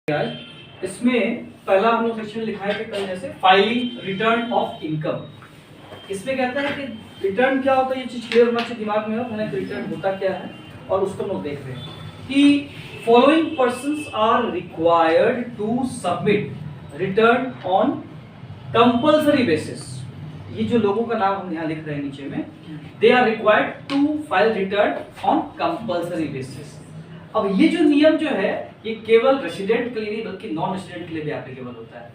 इसमें पहला हम लोग सेक्शन लिखा है कि कल जैसे फाइलिंग रिटर्न ऑफ इनकम। इसमें कहता है कि रिटर्न क्या होता है, ये चीज क्लियर होना चाहिए दिमाग में हो मैंने रिटर्न होता क्या है, और उसको हम लोग देख रहे हैं कि following persons are required to submit return on compulsory basis. ये जो लोगों का नाम हम यहाँ लिख रहे हैं नीचे में, they are required to file return on compulsory basis. अब ये जो नियम जो है ये केवल रेसिडेंट के लिए नहीं बल्कि नॉन रेसिडेंट के लिए भी एप्लीकेबल होता है।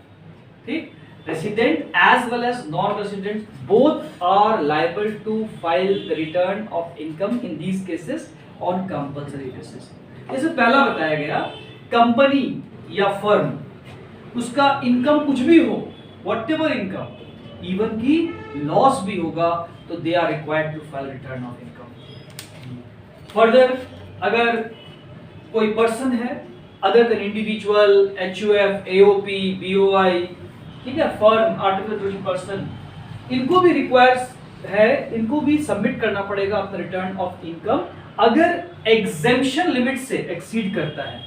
ठीक, resident as well as non resident both are liable to file the return of income in these cases on compulsory basis. जैसे पहला बताया गया, कंपनी या फर्म उसका इनकम कुछ भी हो, व्हाटएवर इनकम, इवन की लॉस भी होगा तो they are required to file return of income. Further अगर कोई पर्सन है other than individual, HUF, AOP, BOI, ठीक है, फर्म, आर्टिकल पर्सन, इनको भी रिक्वायर्स है, इनको भी सबमिट करना पड़ेगा अपना रिटर्न ऑफ इनकम अगर एग्जेम्पशन लिमिट से एक्सीड करता है।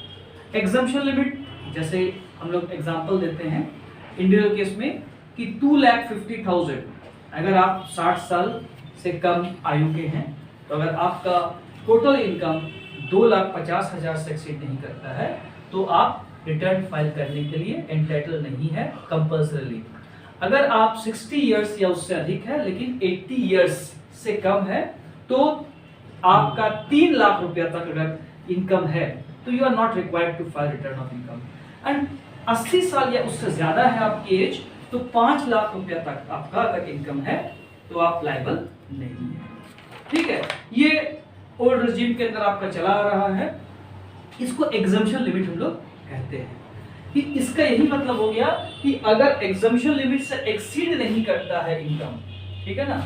एग्जेम्पशन लिमिट जैसे हम लोग एग्जांपल देते हैं इंडिविजुअल केस में कि 2,50,000 अगर आप 60 साल से कम आयु के हैं तो अगर आपका टोटल इनकम 2,50,000 से एक्सीड नहीं करता है तो आप रिटर्न फाइल करने के लिए एंटाइटल नहीं है कंपल्सरीली। अगर आप 60 इयर्स या उससे अधिक है लेकिन 80 इयर्स से कम है तो आपका 3 लाख रुपया तक अगर इनकम है तो you are not required to file return of income. And 80 साल या उससे ज्यादा है आपकी एज तो 5 लाख रुपया तक आपका अगर इनकम है तो आप लायबल नहीं है। ठीक है, ये ओल्ड रेजिम के अंदर आपका चला आ रहा है, इसको एग्जम्पशन लिमिट हम लोग कहते हैं। कि इसका यही मतलब हो गया कि अगर एग्जम्पशन लिमिट से एक्सीड नहीं करता है इनकम, ठीक है ना,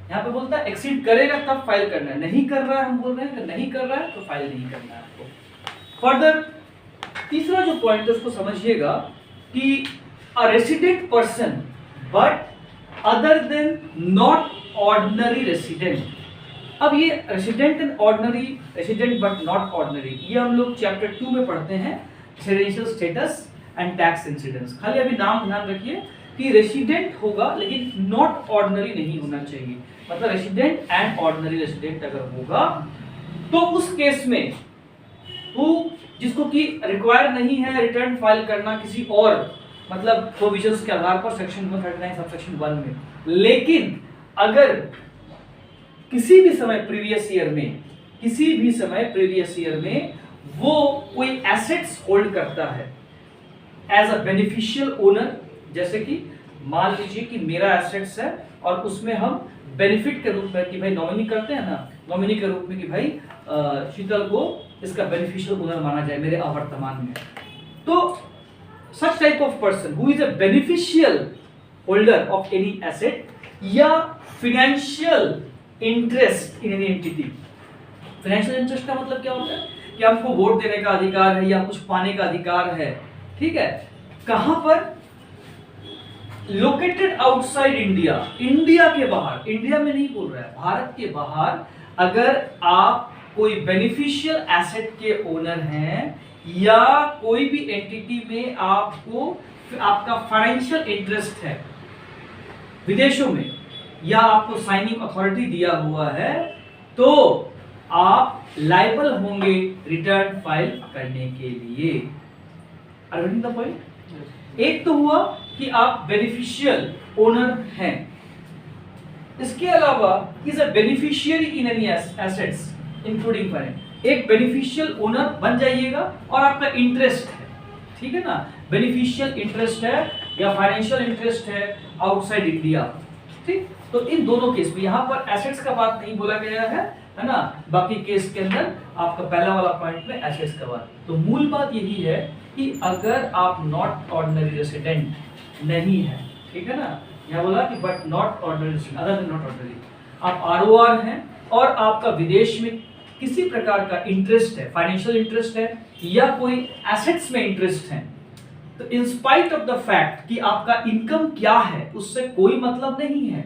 यहाँ पे बोलता है एक्सीड करेगा तब फाइल करना है, नहीं कर रहा है, हम बोल रहे हैं कि नहीं कर रहा है तो फाइल नहीं करना है आपको। फर्दर तीसरा जो पॉइंट है उसको समझिएगा कि a resident person but other than not ordinary resident. अब ये resident and ordinary, resident but not ordinary, ये हम लोग चैप्टर 2 में पढ़ते हैं, residential status and tax incidence. खाली अभी नाम ध्यान रखिए कि रेसिडेंट होगा लेकिन नॉट ऑर्डिनरी नहीं होना चाहिए, मतलब रेसिडेंट एंड ऑर्डिनरी रेसिडेंट अगर होगा तो उस केस में वो जिसको कि रिक्वायर नहीं है रिटर्न फाइल करना किसी और मतलब प्रोविजंस के आधार पर सेक्शन 139 सबसेक्शन 1 में, लेकिन अगर किसी भी समय प्रीवियस ईयर में वो कोई एसेट्स होल्ड करता है एज अ बेनिफिशियल ओनर, जैसे कि मान लीजिए कि मेरा एसेट्स है और उसमें हम बेनिफिट के रूप में कि भाई नॉमिनी करते हैं ना, नॉमिनी के रूप में कि भाई शीतल को इसका बेनिफिशियल ओनर माना जाए मेरे अवर्तमान में, तो such type of person who is a beneficial holder of any asset या financial interest in any entity। financial interest का मतलब क्या होता है कि हमको वोट देने का अधिकार है या कुछ पाने का अधिकार है, ठीक है, कहां पर, लोकेटेड आउटसाइड इंडिया, इंडिया के बाहर, इंडिया में नहीं बोल रहा है, भारत के बाहर अगर आप कोई बेनिफिशियल एसेट के ओनर हैं या कोई भी एंटिटी में आपको आपका फाइनेंशियल इंटरेस्ट है विदेशों में या आपको साइनिंग अथॉरिटी दिया हुआ है तो आप लायबल होंगे रिटर्न फाइल करने के लिए। द पॉइंट एक तो हुआ कि आप बेनिफिशियल ओनर हैं, इसके अलावा is a beneficiary in any assets including finance, एक बेनिफिशियल ओनर बन जाइएगा और आपका इंटरेस्ट है, ठीक है ना, बेनिफिशियल इंटरेस्ट है या फाइनेंशियल इंटरेस्ट है आउटसाइड इंडिया। ठीक, तो इन दोनों केस में यहाँ पर एसेट्स का बात नहीं बोला गया है ना, बाकी केस के अंदर आपका पहला वाला पॉइंट में एसेट्स का बात। तो मूल बात यही है कि अगर आप नॉट ऑर्डिनरी रेसिडेंट नहीं है, ठीक है ना, यहाँ बोला कि but not ordinary resident other than not ordinary, आप ROR हैं और आपका विदेश में किसी प्रकार का इंटरेस्ट है, फाइनेंशियल इंटरेस्ट है या कोई एसेट्स में इंटरेस्ट है, तो in spite of the fact कि आपका इनकम क्या है उससे कोई मतलब नहीं है,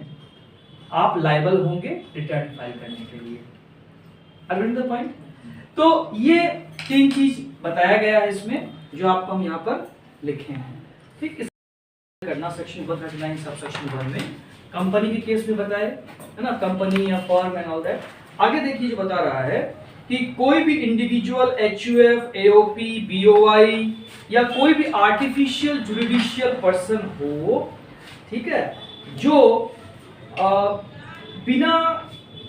आप लायबल होंगे रिटर्न फाइल करने के लिए। The point. तो ये 3 चीज बताया गया है इसमें जो आपको हम यहाँ पर लिखे हैं। ठीक, इस करना सेक्शन 139 सब सेक्शन 1 में कंपनी के केस में बताए है ना, कंपनी या फर्म एंड ऑल दैट। आगे देखिए जो बता रहा है कि कोई भी इंडिविजुअल एचयूएफ, एओपी, बीओआई या कोई भी आर्टिफिशियल जुडिशियल पर्सन हो, ठीक है, जो बिना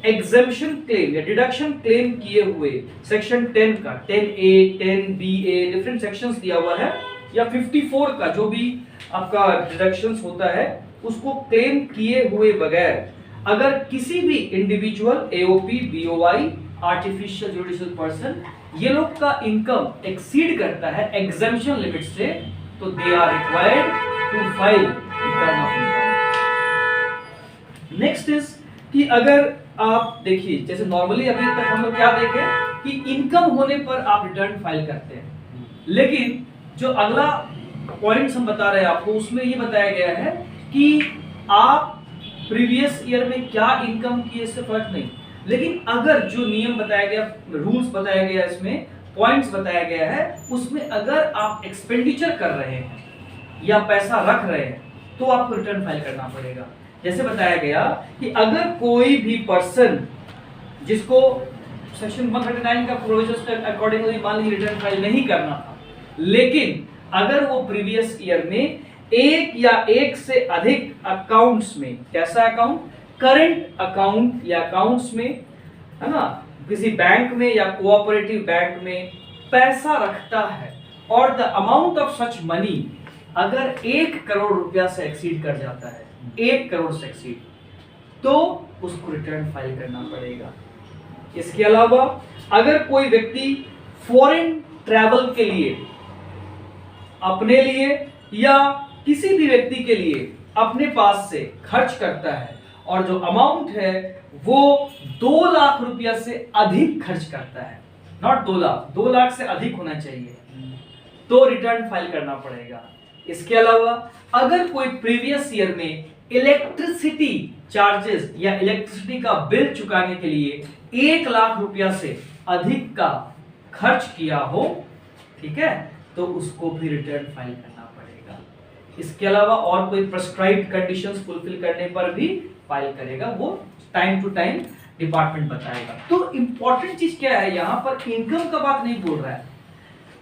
एग्जेम्पशन क्लेम या डिडक्शन क्लेम किए हुए सेक्शन 10 का 10A 10BA डिफरेंट सेक्शंस दिया हुआ है, या 54 का जो भी आपका डिडक्शंस होता है उसको क्लेम किए हुए बगैर अगर किसी भी individual AOP, BOI, artificial judicial person ये लोग का इनकम एक्सीड करता है एग्जेम्पशन लिमिट से, तो they are required to file return of income. Next is कि अगर आप देखिए जैसे नॉर्मली अभी तक हम लोग क्या देखे कि इनकम होने पर आप रिटर्न फाइल करते हैं, लेकिन जो अगला पॉइंट्स हम बता रहे हैं आपको उसमें ये बताया गया है कि आप प्रीवियस ईयर में क्या इनकम किए इससे फर्क नहीं, लेकिन अगर जो नियम बताया गया, रूल्स बताया गया, इसमें पॉइंट्स बताया गया है, उसमें अगर आप एक्सपेंडिचर कर रहे हैं या पैसा रख रहे हैं तो आपको रिटर्न फाइल करना पड़ेगा। जैसे बताया गया कि अगर कोई भी पर्सन जिसको सेक्शन 139 का प्रोविजंस के अकॉर्डिंगली मान लीजिए रिटर्न फाइल नहीं करना था, लेकिन अगर वो प्रीवियस ईयर में एक या एक से अधिक अकाउंट्स में, कैसा अकाउंट, करंट अकाउंट या अकाउंट्स में, है ना, किसी बैंक में या कोऑपरेटिव बैंक में पैसा रखता है और the amount of such money अगर 1 करोड़ रुपया से एक्सीड कर जाता है, 1 करोड़ से एक्सीड, तो उसको रिटर्न फाइल करना पड़ेगा। इसके अलावा अगर कोई व्यक्ति फॉरेन ट्रैवल के लिए, अपने लिए या किसी भी व्यक्ति के लिए अपने पास से खर्च करता है और जो अमाउंट है वो 2 लाख रुपया से अधिक खर्च करता है, नॉट 2 लाख, 2 लाख से अधिक होना चाहिए, तो रिटर्न फाइल करना पड़ेगा। इसके अलावा अगर कोई प्रीवियस ईयर में इलेक्ट्रिसिटी चार्जेस या इलेक्ट्रिसिटी का बिल चुकाने के लिए 1 लाख रुपया से अधिक का खर्च किया हो, ठीक है, तो उसको भी रिटर्न फाइल करना पड़ेगा। इसके अलावा और कोई प्रेस्क्राइब्ड कंडीशंस फुलफिल करने पर भी फाइल करेगा, वो टाइम टू टाइम डिपार्टमेंट बताएगा। तो इंपॉर्टेंट चीज क्या है, यहां पर इनकम का बात नहीं बोल रहा है,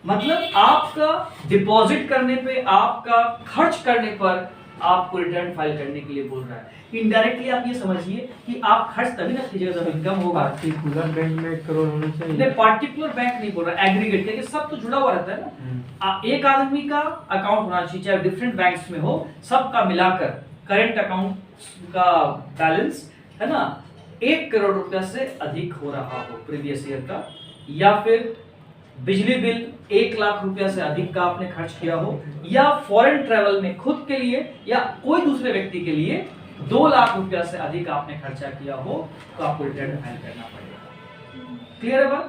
मतलब आपका डिपॉजिट करने पे, आपका खर्च करने पर आपको रिटर्न फाइल करने के लिए बोल रहा है। इनडायरेक्टली आप ये समझिए कि आप खर्च तभी ना कीजिएगा जब इनकम होगा। पार्टिकुलर बैंक में 1 करोड़ होना चाहिए, नहीं, पार्टिकुलर बैंक नहीं बोल रहा, एग्रीगेट, क्योंकि सब तो जुड़ा हुआ रहता है ना। एक आदमी का अकाउंट होना चाहिए, चाहे डिफरेंट बैंक्स में हो, सबका मिलाकर करंट अकाउंट का बैलेंस, है ना, 1 करोड़ रुपया से अधिक हो रहा हो प्रीवियस ईयर का, या फिर बिजली बिल 1 लाख रुपया से अधिक का आपने खर्च किया हो, या फॉरेन ट्रैवल में खुद के लिए या कोई दूसरे व्यक्ति के लिए 2 लाख रुपया से अधिक आपने खर्चा किया हो, तो आपको रिटर्न फाइल करना पड़ेगा। क्लियर है बात?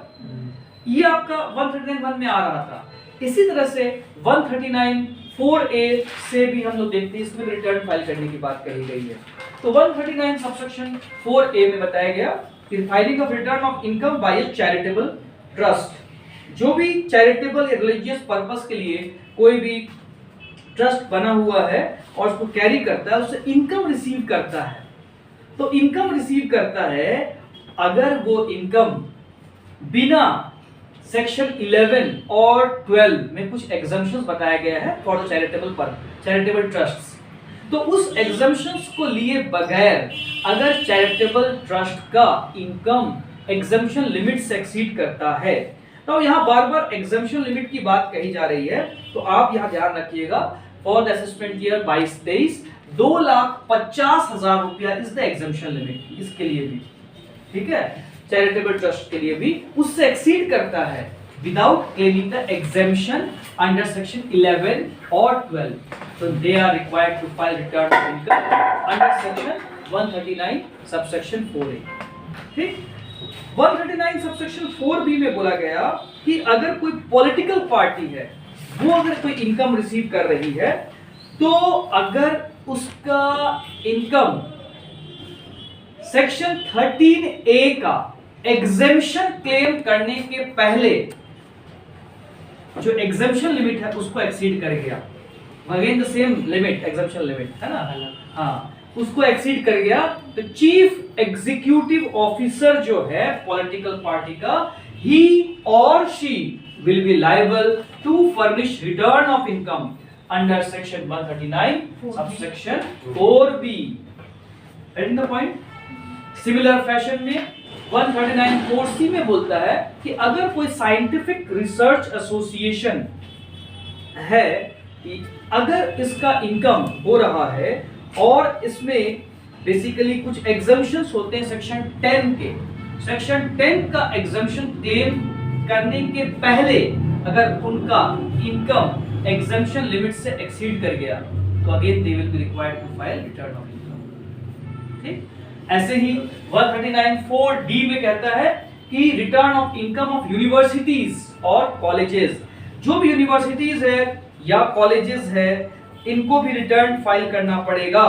ये आपका 139(1) में आ रहा था। इसी तरह से 139(4)(a) से भी हम लोग देखते हैं, इसमें रिटर्न फाइल करने की बात कही गई है। तो 139 सबसेक्शन 4(a) में बताया गया कि filing of return of income by A charitable trust, जो भी चैरिटेबल या रिलीजियस पर्पस के लिए कोई भी ट्रस्ट बना हुआ है और उसको कैरी करता है, उससे इनकम रिसीव करता है। तो इनकम रिसीव करता है अगर वो इनकम बिना सेक्शन 11 और 12 में कुछ एग्जम्पशंस बताया गया है फॉर चैरिटेबल ट्रस्ट्स, तो उस एग्जम्पशंस को लिए बगैर अगर चैरिटेबल ट्रस्ट का इनकम एग्जम्पशन लिमिट से एक्सीड करता है, तो यहाँ बार बार एग्जम्पशन लिमिट की बात कही जा रही है, तो आप यहाँ ध्यान रखिएगा फॉर द असेसमेंट ईयर 22-23 2,50,000 रुपया इज द एग्जम्पशन लिमिट, इसके लिए भी, ठीक है, चैरिटेबल ट्रस्ट के लिए भी उससे एक्सीड करता है without claiming the exemption under section 11 और 12, तो they are required to file return of income under section 139 subsection 4(a). ठीक, 139 सबसेक्शन 4(b) में बोला गया कि अगर कोई पॉलिटिकल पार्टी है, वो अगर कोई इनकम रिसीव कर रही है, तो अगर उसका इनकम सेक्शन 13(a) का एग्जेम्पशन क्लेम करने के पहले जो एग्जम्पशन लिमिट है उसको एक्सीड कर गया, again the same limit, exemption limit है ना, हाँ, उसको एक्सीड कर गया, तो चीफ एग्जीक्यूटिव ऑफिसर जो है पॉलिटिकल पार्टी का, he or she will be liable to furnish return of income under section 139 subsection 4B। And the point. Similar fashion में 139 4C में बोलता है कि अगर कोई साइंटिफिक रिसर्च एसोसिएशन है, अगर इसका इनकम हो रहा है और इसमें बेसिकली कुछ एग्जम्पशंस होते हैं सेक्शन 10 के, सेक्शन 10 का एग्जम्पशन क्लेम करने के पहले अगर उनका इनकम एग्जम्पशन लिमिट से एक्सीड कर गया तो again they will be required to file return of income. ठीक, ऐसे ही 139 4D में कहता है कि return of income of universities और कॉलेजेस, जो भी यूनिवर्सिटीज है या कॉलेजेस है इनको भी रिटर्न फाइल करना पड़ेगा।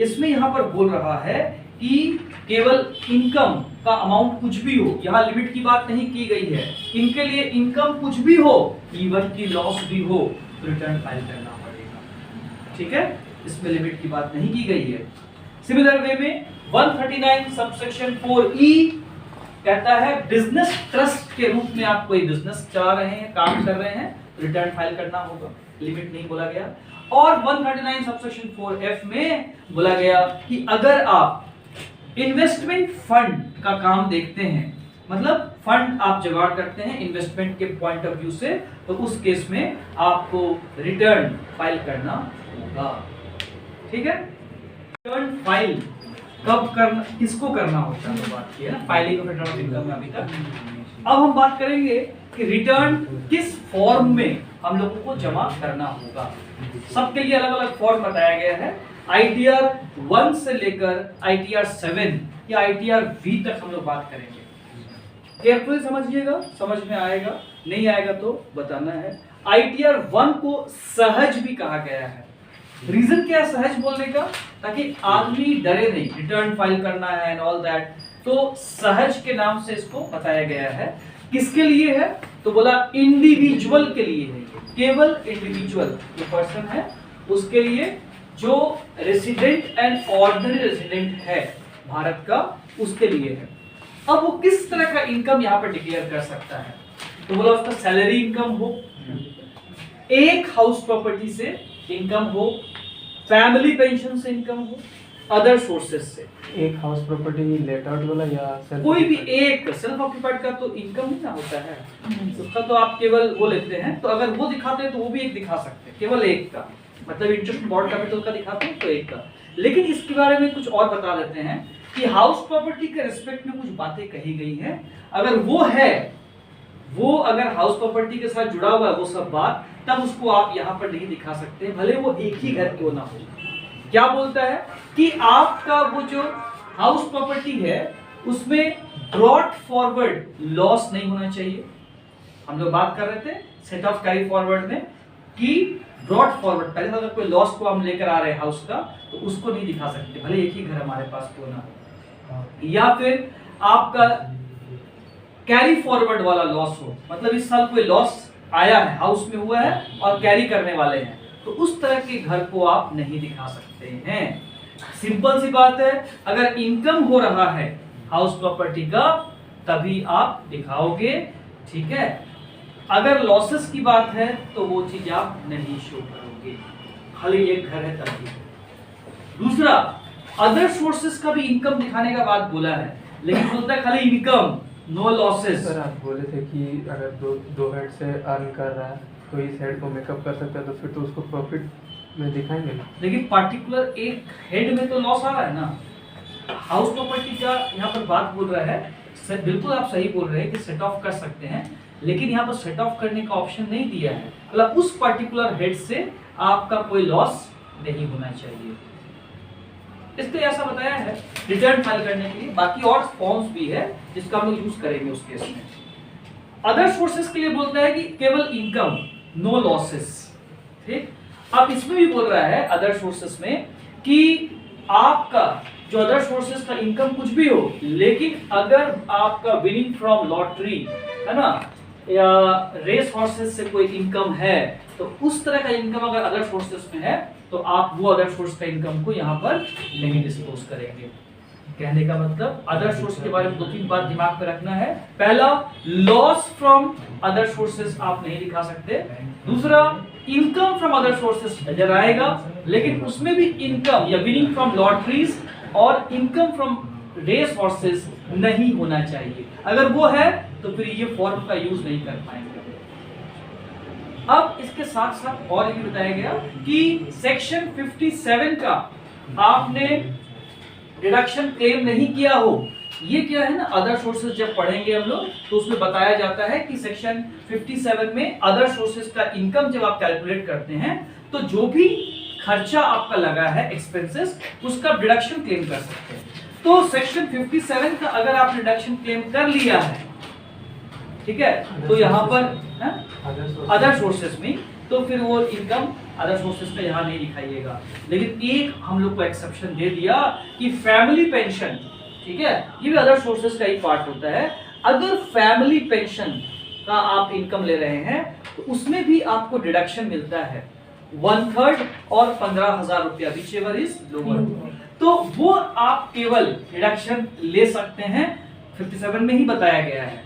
इसमें यहां पर बोल रहा है कि केवल इनकम का अमाउंट कुछ भी हो, यहां लिमिट की बात नहीं की गई है, इनके लिए इनकम कुछ भी हो, इवन की लॉस भी हो, तो रिटर्न फाइल करना पड़ेगा। ठीक है, इसमें लिमिट की बात नहीं की गई है। सिमिलर वे में 139 सबसेक्शन 4E कहता है बिजनेस ट्रस्ट के रूप में आप कोई बिजनेस चला रहे हैं, काम कर रहे हैं, रिटर्न फाइल करना होगा, लिमिट नहीं बोला गया। और 139 सबसेक्शन 4F में बोला गया कि अगर आप इन्वेस्टमेंट फंड का काम देखते हैं, मतलब फंड आप जुगाड़ करते हैं इन्वेस्टमेंट के पॉइंट ऑफ व्यू से, तो उस केस में आपको रिटर्न फाइल करना होगा। ठीक है, रिटर्न फाइल कब करना, किसको करना होता है, बात की है ना filing of return of income में अभी तक। अब हम बात करेंगे कि रिटर्न किस फॉर्म में हम लोगों को जमा करना होगा। सबके लिए अलग अलग फॉर्म बताया गया है। ITR 1 से लेकर ITR 7 या ITR V तक हम लोग बात करेंगे। केयरफुली समझिएगा, समझ में आएगा, नहीं आएगा तो बताना है। ITR 1 को सहज भी कहा गया है। रीजन क्या है सहज बोलने का, ताकि आदमी डरे नहीं, रिटर्न फाइल करना है एंड ऑल दैट, तो सहज के नाम से इसको बताया गया है। किसके लिए है, तो बोला इंडिविजुअल के लिए है, केवल इंडिविजुअल जो पर्सन है उसके लिए, जो रेसिडेंट एंड ऑर्डिनरी रेसिडेंट है भारत का, उसके लिए है। अब वो किस तरह का इनकम यहाँ पर डिक्लेयर कर सकता है, तो बोला उसका सैलरी इनकम हो, एक हाउस प्रॉपर्टी से इनकम हो, फैमिली पेंशन से इनकम हो, अदर सोर्सेज से। एक हाउस प्रॉपर्टी लेट आउट वाला या कोई भी एक सेल्फ ऑक्यूपाइड का तो इनकम ही ना होता है, उसका तो आप केवल वो लेते हैं, तो अगर वो दिखाते हैं तो वो भी एक दिखा सकते हैं, केवल एक का, मतलब इंटरेस्ट बॉन्ड कैपिटल का दिखाते हैं तो एक का। लेकिन इसके बारे में कुछ और बता देते हैं कि हाउस प्रॉपर्टी के रिस्पेक्ट में कुछ बातें कही गई हैं, अगर वो है, वो अगर हाउस प्रॉपर्टी के साथ जुड़ा हुआ है वो सब बात, तब उसको आप यहाँ पर नहीं दिखा सकते, भले वो एक ही घर क्यों ना हो। क्या बोलता है कि आपका वो जो हाउस प्रॉपर्टी है उसमें ब्रॉट फॉरवर्ड लॉस नहीं होना चाहिए। हम लोग बात कर रहे थे सेट ऑफ कैरी फॉरवर्ड में कि ब्रॉट फॉरवर्ड, पहले अगर कोई लॉस को हम लेकर आ रहे हैं हाउस का, तो उसको नहीं दिखा सकते, भले एक ही घर हमारे पास क्यों ना हो। या फिर आपका कैरी फॉरवर्ड वाला लॉस हो, मतलब इस साल कोई लॉस आया है, हाउस में हुआ है और कैरी करने वाले हैं, तो उस तरह के घर को आप नहीं दिखा सकते हैं। सिंपल सी बात है, अगर इनकम हो रहा है हाउस प्रॉपर्टी का तभी आप दिखाओगे। ठीक है, अगर लॉसेस की बात है तो वो चीज आप नहीं शो करोगे, खाली एक घर है तभी। दूसरा, अदर सोर्सेस का भी इनकम दिखाने का बात बोला है, लेकिन बोलता है खाली इनकम, नो लॉसेस। सर आप बोले थे कि अगर दो हेड से अर्न कर रहा है तो इस हेड को मेकअप कर सकता है, तो फिर तो उसको प्रॉफिट में दिखाएंगे ना। लेकिन पार्टिकुलर एक हेड में तो लॉस आ रहा है ना। हाउस प्रॉपर्टी का यहाँ पर बात बोल रहा है, बिल्कुल आप सही बोल रहे हैं कि सेट ऑफ कर सकते हैं, लेकिन यहाँ पर सेट ऑफ करने का ऑप्शन नहीं दिया है, मतलब उस पार्टिकुलर हेड से आपका कोई लॉस नहीं होना चाहिए, इसलिए ऐसा बताया है रिटर्न फाइल करने के लिए। बाकी और फॉर्म्स भी है जिसका हम लोग यूज करेंगे उस केस में। अदर सोर्सेस के लिए बोलता है कि केवल इनकम, नो लॉसेस। ठीक, अब इसमें भी बोल रहा है अदर सोर्सेस में कि आपका जो अदर सोर्सेस का इनकम कुछ भी हो, लेकिन अगर आपका विनिंग फ्रॉम लॉटरी है ना, या रेस हॉर्सेस से कोई इनकम है, तो उस तरह का इनकम अगर अदर सोर्सेस में है तो आप वो अदर सोर्स का इनकम को यहाँ पर नहीं डिस्क्लोज करेंगे। कहने का मतलब अदर सोर्स के बारे में 2-3 बात दिमाग में रखना है। पहला, लॉस फ्रॉम अदर सोर्सेस आप नहीं दिखा सकते। दूसरा, इनकम फ्रॉम अदर सोर्सेस नजर आएगा, लेकिन उसमें भी इनकम या विनिंग फ्रॉम लॉटरीज और इनकम फ्रॉम रेस हॉर्सेस नहीं होना चाहिए। अगर वो है तो फिर ये फॉर्म का यूज नहीं कर पाएंगे। अब इसके साथ साथ और ये बताया गया कि सेक्शन 57 का आपने डिडक्शन क्लेम नहीं किया हो, ये क्या है ना, अदर सोर्सेज जब पढ़ेंगे हम लोग तो उसमें बताया जाता है कि सेक्शन 57 में अदर सोर्सेज का इनकम जब आप कैलकुलेट करते हैं तो जो भी खर्चा आपका लगा है एक्सपेंसेस, उसका डिडक्शन क्लेम कर सकते हैं। तो सेक्शन 57 का अगर आप डिडक्शन क्लेम कर लिया है, ठीक है, तो यहाँ पर अदर सोर्सेस में, तो फिर वो इनकम अदर सोर्सेस का यहाँ नहीं दिखाइएगा। लेकिन एक हम लोग को एक्सेप्शन दे दिया कि फैमिली पेंशन, ठीक है, ये भी अदर सोर्सेस का ही पार्ट होता है। अगर फैमिली पेंशन का आप इनकम ले रहे हैं तो उसमें भी आपको डिडक्शन मिलता है 1/3 और 15,000 रुपया, whichever is lower। तो वो आप केवल डिडक्शन ले सकते हैं, 57 में ही बताया गया है,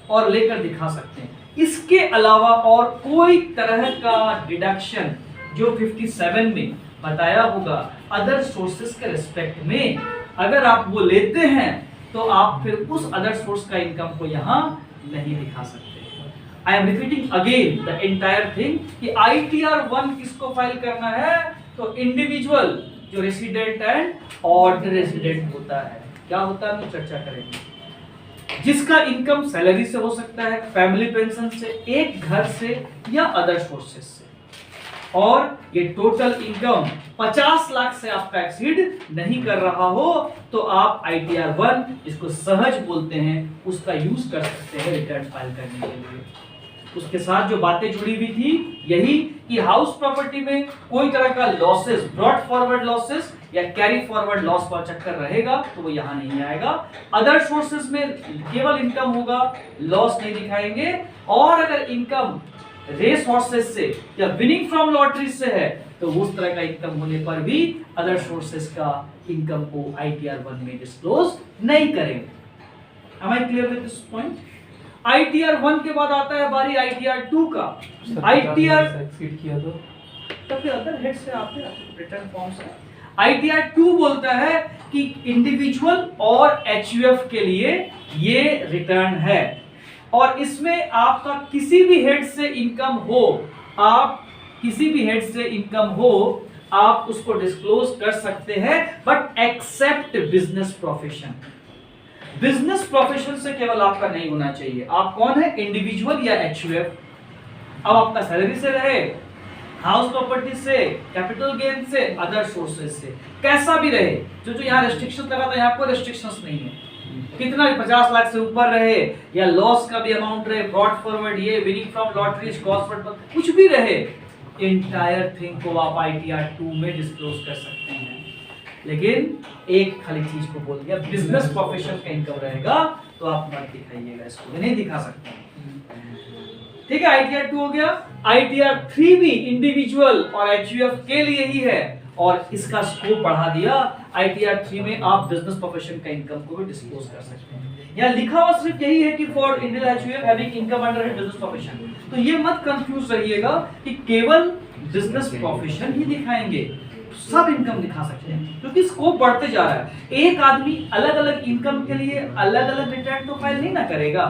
और लेकर दिखा सकते हैं। इसके अलावा और कोई तरह का डिडक्शन जो 57 में बताया होगा अदर सोर्सेस के रिस्पेक्ट में, अगर आप वो लेते हैं तो आप फिर उस अदर सोर्स का इनकम को यहाँ नहीं दिखा सकते। I am repeating again the entire thing कि ITR 1 किसको फाइल करना है, तो इंडिविजुअल जो रेसिडेंट एंड ऑर्डिनरी रेसिडेंट होता है। क्या होता है हम चर्चा करेंगे। जिसका इनकम सैलरी से हो सकता है, फैमिली पेंशन से, एक घर से या अदर सोर्सेस से, और ये टोटल इनकम 50 लाख से आपका एक्सीड नहीं कर रहा हो तो आप ITR 1, इसको सहज बोलते हैं, उसका यूज कर सकते हैं रिटर्न फाइल करने के लिए। उसके साथ जो बातें जुड़ी हुई थी यही कि हाउस प्रॉपर्टी में कोई तरह का लॉसेस, ब्रॉट फॉरवर्ड लॉसेस या कैरी फॉरवर्ड लॉस का चक्कर रहेगा तो वो यहाँ नहीं आएगा। अदर सोर्सेस में केवल इनकम होगा, लॉस नहीं दिखाएंगे। और अगर इनकम रेस हॉर्सेस से या विनिंग फ्रॉम लॉटरी से है तो उस तरह का इनकम होने पर भी अदर सोर्सेस का इनकम को ITR 1 में डिस्क्लोज नहीं करेंगे। Am I clear with this point? ITR 1 के बाद आता है बारी ITR 2 का। ITR एक्सीड किया तो फिर अदर हेड से आते हैं रिटर्न फॉर्म से। ITR 2 बोलता है कि इंडिविजुअल और HUF के लिए ये रिटर्न है, और इसमें आपका किसी भी हेड से इनकम हो, आप किसी भी हेड से इनकम हो आप उसको डिस्क्लोज कर सकते हैं, but except business profession. Business profession से केवल आपका नहीं होना चाहिए। आप कौन है, इंडिविजुअल या HUF। अब आपका सैलरी से रहे, हाउस प्रॉपर्टी से, कैपिटल गेन से, अदर सोर्सेस से, कैसा भी रहे, जो यहाँ रेस्ट्रिक्शन लगा था यहाँ कोई रेस्ट्रिक्शंस नहीं है। कितना भी 50 लाख से ऊपर रहे या लॉस का भी अमाउंट रहे, ब्रॉड फॉरवर्ड, ये विनिंग फ्रॉम लॉटरीज, कॉस्ट, कुछ भी रहे, एंटायर थिंग को आप ITR 2 में डिस्क्लोज कर सकते हैं। लेकिन एक खाली चीज को बोल दिया, बिजनेस प्रोफेशन का इनकम रहेगा तो आप मत दिखाइएगा, इसको नहीं दिखा सकते। ठीक है, ITR 2 हो गया। ITR 3 भी इंडिविजुअल और HUF के लिए ही है, और इसका स्कोप बढ़ा दिया। ITR 3 में आप बिजनेस प्रोफेशन का इनकम को भी डिस्क्लोज कर सकते हैं। यहाँ लिखा हुआ सिर्फ यही है कि for individual HUF having income under business profession. तो ये मत कंफ्यूज रहिएगा कि केवल बिजनेस प्रोफेशन ही दिखाएंगे, सब इनकम दिखा सकते हैं, क्योंकि स्कोप बढ़ते जा रहा है। एक आदमी अलग अलग इनकम के लिए अलग अलग रिटर्न तो फाइल नहीं ना करेगा,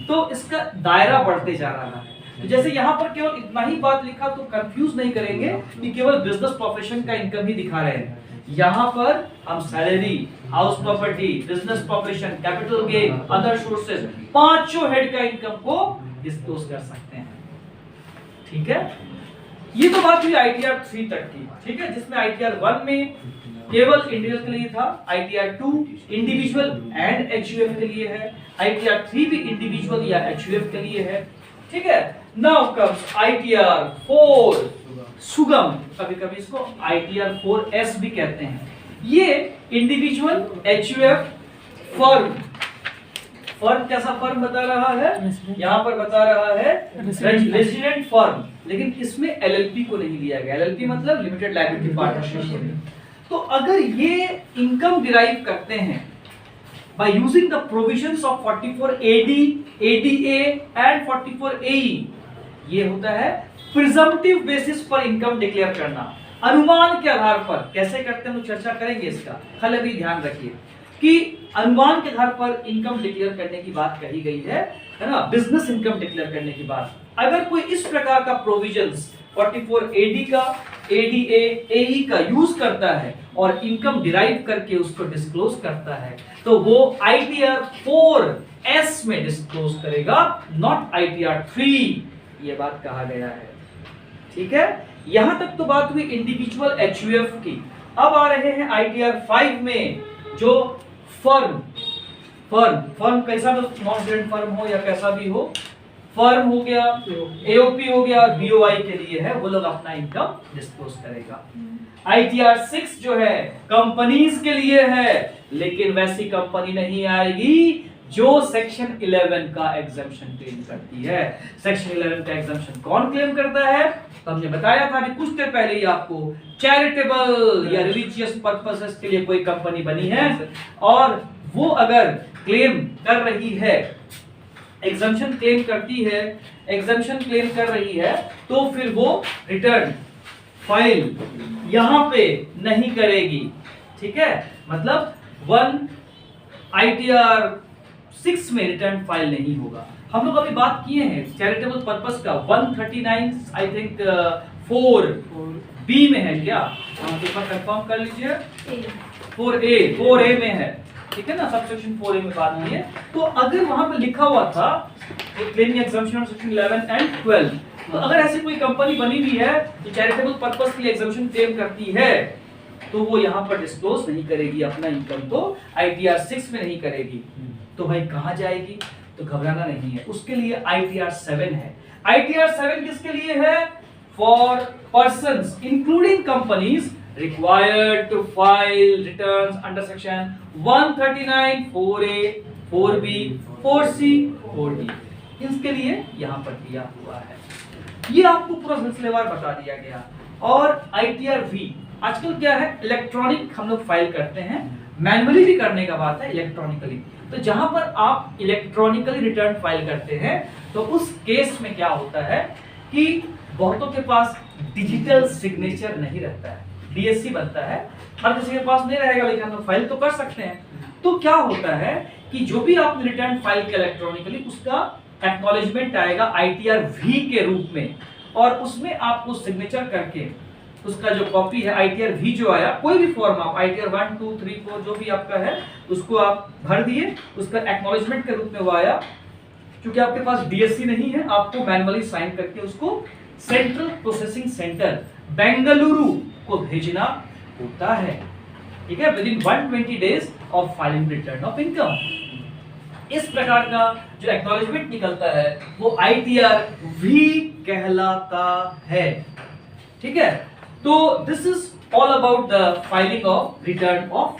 तो इसका दायरा बढ़ते जा रहा है। तो जैसे यहाँ पर केवल इतना ही बात लिखा तो कंफ्यूज नहीं करेंगे कि केवल बिजनेस प्रोफेशन का इनकम ही दिखा रहे हैं। यहाँ पर हम salary, house property, business profession, capital gain, other sources, पांचों हेड का इनकम को डिस्क्लोज कर सकते हैं। ठीक है, ये तो बात हुई ITR 3 तक की। ठीक है, जिसमें ITR 1 में केवल इंडिविजुअल के लिए था, ITR 2 इंडिविजुअल एंड HUF के लिए है, ITR 3 भी इंडिविजुअल या HUF के लिए है। ठीक है, नाउ कम्स ITR 4 सुगम, कभी कभी इसको ITR 4S भी कहते हैं। ये इंडिविजुअल, HUF, फर्म कैसा फर्म बता रहा है, यहाँ पर बता रहा है रेजिडेंट फर्म, लेकिन इसमें एलएलपी को नहीं लिया गया। एलएलपी मतलब लिमिटेड लायबिलिटी पार्टनरशिप। तो अगर ये इनकम डिराइव करते हैं by using the provisions of 44 AD, ADA and 44 AE, ये होता है प्रिजम्पटिव बेसिस पर इनकम डिक्लेयर करना, अनुमान के आधार पर। कैसे करते हैं तो चर्चा करेंगे इसका, खाली अभी ध्यान रखिए कि अनुमान के आधार पर इनकम डिक्लेयर करने की बात कही गई है ना, बिजनेस इनकम डिक्लेयर करने की बात। अगर कोई इस प्रकार का प्रोविजंस 44 AD का, ADA, AE का यूज करता है और इनकम डिराइव करके उसको डिस्क्लोज करता है, तो वो ITR 4S में डिस्क्लोज करेगा, नॉट ITR 3। ये बात कहा गया है, ठीक है। यहां तक तो बात हुई इंडिविजुअल HUF की। अब आ रहे हैं ITR 5 में, जो फर्म कैसा भी, नॉन रेजिडेंट फर्म हो या कैसा भी हो, फर्म हो गया, AOP हो गया, BOI के लिए है, वो लोग अपना इनकम डिस्क्लोज करेगा। ITR 6 जो है कंपनीज के लिए है, लेकिन वैसी कंपनी नहीं आएगी जो सेक्शन 11 का एग्जम्पशन क्लेम करती है। सेक्शन 11 का एग्जम्पशन कौन क्लेम करता है, तो हमने बताया था अभी कुछ देर पहले ही आपको, चैरिटेबल या रिलीजियस पर्पसेस के लिए कोई कंपनी बनी है और वो अगर क्लेम कर रही है, एग्जम्पशन क्लेम करती है, एग्जम्पशन क्लेम कर रही है, तो फिर वो रिटर्न फाइल यहां पे नहीं करेगी, ठीक है। मतलब 1 ITR 6 में रिटर्न फाइल नहीं होगा। हम लोग अभी बात किए हैं चैरिटेबल पर्पस का, 139 आई थिंक 4B में है क्या, पेपर कंफर्म कर लीजिए, 4A में है, ठीक है ना, सबसेक्शन 4A में बात की है। तो अगर वहां पे लिखा हुआ था claiming exemption of section 11 and 12, तो अगर ऐसी कोई कंपनी बनी हुई है जो चैरिटेबल पर्पस के लिए एग्जम्पशन क्लेम करती है, तो वो यहाँ पर डिस्क्लोज नहीं करेगी अपना इनकम, तो ITR 6 में नहीं करेगी। तो भाई कहाँ जाएगी, तो घबराना नहीं है, उसके लिए ITR 7 है। ITR 7 किसके लिए है, for persons including companies required to file returns under section 139 4A 4B 4C 4D, इसके लिए यहाँ पर दिया हुआ है। ये आपको पूरा सिलसिलेवार बता दिया गया। और ITR V आजकल क्या है, इलेक्ट्रॉनिक हम लोग फाइल करते हैं, मैनुअली भी करने का बात है, इलेक्ट्रॉनिकली। तो जहां पर आप इलेक्ट्रॉनिकली रिटर्न फाइल करते हैं, तो उस केस में क्या होता है कि बहुतों के पास डिजिटल सिग्नेचर नहीं रहता है, DSC बनता है, हर किसी के पास नहीं रहेगा, लेकिन हम लोग फाइल तो कर सकते हैं। तो क्या होता है कि जो भी आपने रिटर्न फाइल किया इलेक्ट्रॉनिकली, उसका एक्नॉलेजमेंट आएगा ITR V के रूप में, और उसमें आपको सिग्नेचर करके उसका जो कॉपी है ITR V जो आया, कोई भी फॉर्म आप ITR 1 2 3 4 जो भी आपका है, उसको आप भर दिए, उसका एक्नॉलेजमेंट के रूप में वो आया। क्योंकि आपके पास DSC नहीं है, आपको मैनुअली साइन करके उसको सेंट्रल प्रोसेसिंग सेंटर बेंगलुरु को भेजना होता है, ठीक है, with in 120 days of filing return of income. इस प्रकार का जो एक्नॉलेजमेंट निकलता है वो ITR V कहलाता है, ठीक है। तो this is all about the filing of return of